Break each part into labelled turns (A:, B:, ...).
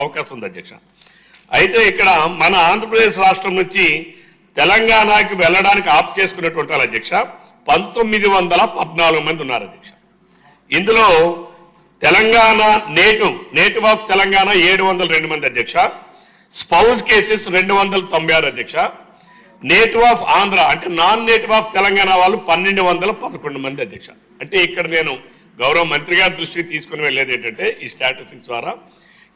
A: అవకాశం ఉంది అధ్యక్ష. అయితే ఇక్కడ మన ఆంధ్రప్రదేశ్ రాష్ట్రం నుంచి తెలంగాణకి వెళ్ళడానికి ఆప్ చేసుకున్నటువంటి వాళ్ళు అధ్యక్ష 1914 మంది ఉన్నారు అధ్యక్ష. ఇందులో తెలంగాణ నేటివ్ ఆఫ్ తెలంగాణ 702 మంది అధ్యక్ష, స్పౌస్ కేసెస్ 296 అధ్యక్ష, నేటివ్ ఆఫ్ ఆంధ్ర అంటే నాన్ నేటివ్ ఆఫ్ తెలంగాణ వాళ్ళు 1211 మంది అధ్యక్ష. అంటే ఇక్కడ నేను గౌరవ మంత్రి గారి దృష్టికి తీసుకుని వెళ్ళేది ఏంటంటే ఈ స్టాటిస్టిక్స్ ద్వారా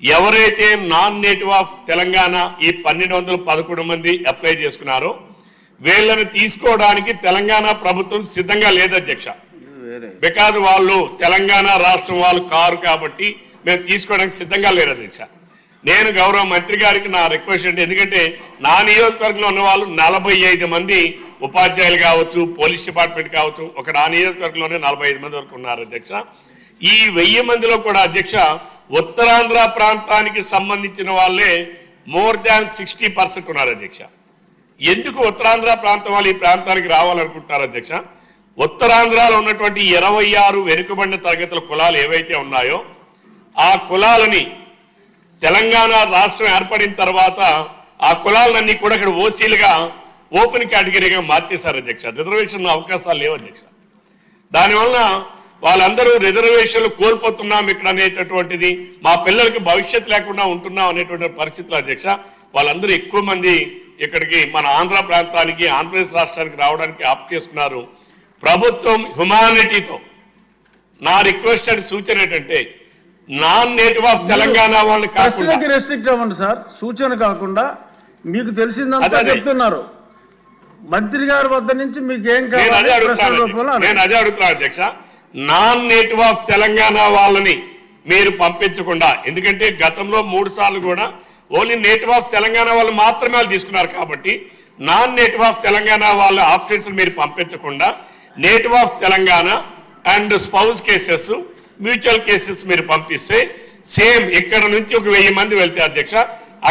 A: ఎవరైతే నాన్ నేటివ్ ఆఫ్ తెలంగాణ ఈ 1211 మంది అప్లై చేసుకున్నారో వీళ్ళని తీసుకోవడానికి తెలంగాణ ప్రభుత్వం సిద్ధంగా లేదు అధ్యక్ష. బికాజ్ వాళ్ళు తెలంగాణ రాష్ట్రం వాళ్ళు కారు కాబట్టి మేము తీసుకోవడానికి సిద్ధంగా లేరు అధ్యక్ష. నేను గౌరవ మంత్రి గారికి నా రిక్వెస్ట్ అంటే, ఎందుకంటే నా నియోజకవర్గంలో ఉన్న వాళ్ళు 45 మంది ఉపాధ్యాయులు కావచ్చు, పోలీస్ డిపార్ట్మెంట్ కావచ్చు, ఒక నా నియోజకవర్గంలోనే 45 మంది వరకు ఉన్నారు అధ్యక్ష. ఈ 1000 మందిలో కూడా అధ్యక్ష ఉత్తరాంధ్ర ప్రాంతానికి సంబంధించిన వాళ్ళే మోర్ దాన్ 60% ఉన్నారు అధ్యక్ష. ఎందుకు ఉత్తరాంధ్ర ప్రాంతం వాళ్ళు ఈ ప్రాంతానికి రావాలనుకుంటున్నారు అధ్యక్ష? ఉత్తరాంధ్రలో ఉన్నటువంటి 26 వెనుకబడిన తరగతుల కులాలు ఏవైతే ఉన్నాయో ఆ కులాలని తెలంగాణ రాష్ట్రం ఏర్పడిన తర్వాత ఆ కులాలన్నీ కూడా ఇక్కడ ఓసీలుగా ఓపెన్ కేటగిరీగా మార్చేశారు అధ్యక్ష. రిజర్వేషన్ అవకాశాలు లేవు అధ్యక్ష. దానివల్ల వాళ్ళందరూ రిజర్వేషన్లు కోల్పోతున్నాం ఇక్కడ అనేటటువంటిది, మా పిల్లలకి భవిష్యత్తు లేకుండా ఉంటున్నాం అనేటువంటి పరిస్థితులు అధ్యక్ష. వాళ్ళందరూ ఎక్కువ మంది ఇక్కడికి మన ఆంధ్ర ప్రాంతానికి ఆంధ్రప్రదేశ్ రాష్ట్రానికి రావడానికి ఆప్ చేసుకున్నారు. ప్రభుత్వం హ్యుమానిటీతో నా రిక్వెస్ట్ అండ్ సూచన ఏంటంటే నాన్ నేటివ్ ఆఫ్ తెలంగాణ వాళ్ళని కాకుండా
B: రెస్ట్రిక్ట్ అవ్వండి సార్. సూచన కాకుండా మీకు తెలిసిందంతా చెప్తున్నారు. మంత్రి గారి వద్ద నుంచి మీకు ఏం కావాలి
A: నేను అదే అడుగుతున్నాను అధ్యక్ష. నాన్ నేటివ్ ఆఫ్ తెలంగాణ వాళ్ళని మీరు పంపించకుండా, ఎందుకంటే గతంలో 3 సార్లు కూడా ఓన్లీ నేటివ్ ఆఫ్ తెలంగాణ వాళ్ళు మాత్రమే వాళ్ళు తీసుకున్నారు కాబట్టి నాన్ నేటివ్ ఆఫ్ తెలంగాణ వాళ్ళ ఆప్షన్స్ మీరు పంపించకుండా native of Telangana and spouse cases, mutual cases మీరు పంపిస్తే సేమ్ ఇక్కడ నుంచి ఒక 1000 మంది వెళ్తే అధ్యక్ష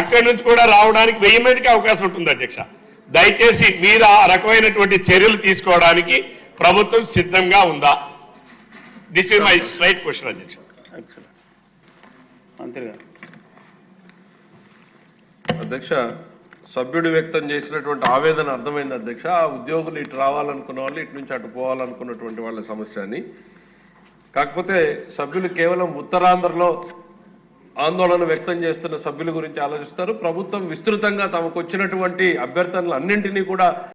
A: అక్కడి నుంచి కూడా రావడానికి 1000 మందికి అవకాశం ఉంటుంది అధ్యక్ష. దయచేసి మీరు ఆ రకమైనటువంటి చర్యలు తీసుకోవడానికి ప్రభుత్వం సిద్ధంగా ఉందా? This is my straight question అధ్యక్ష.
C: అధ్యక్ష, సభ్యుడు వ్యక్తం చేసినటువంటి ఆవేదన అర్థమైంది అధ్యక్ష. ఆ ఉద్యోగులు ఇటు రావాలనుకున్న వాళ్ళు ఇటు నుంచి అటు పోవాలనుకున్నటువంటి వాళ్ళ సమస్య అని. కాకపోతే సభ్యులు కేవలం ఉత్తరాంధ్రలో ఆందోళన వ్యక్తం చేస్తున్న సభ్యుల గురించి ఆలోచిస్తారు. ప్రభుత్వం విస్తృతంగా తమకు వచ్చినటువంటి అభ్యర్థనలు అన్నింటినీ కూడా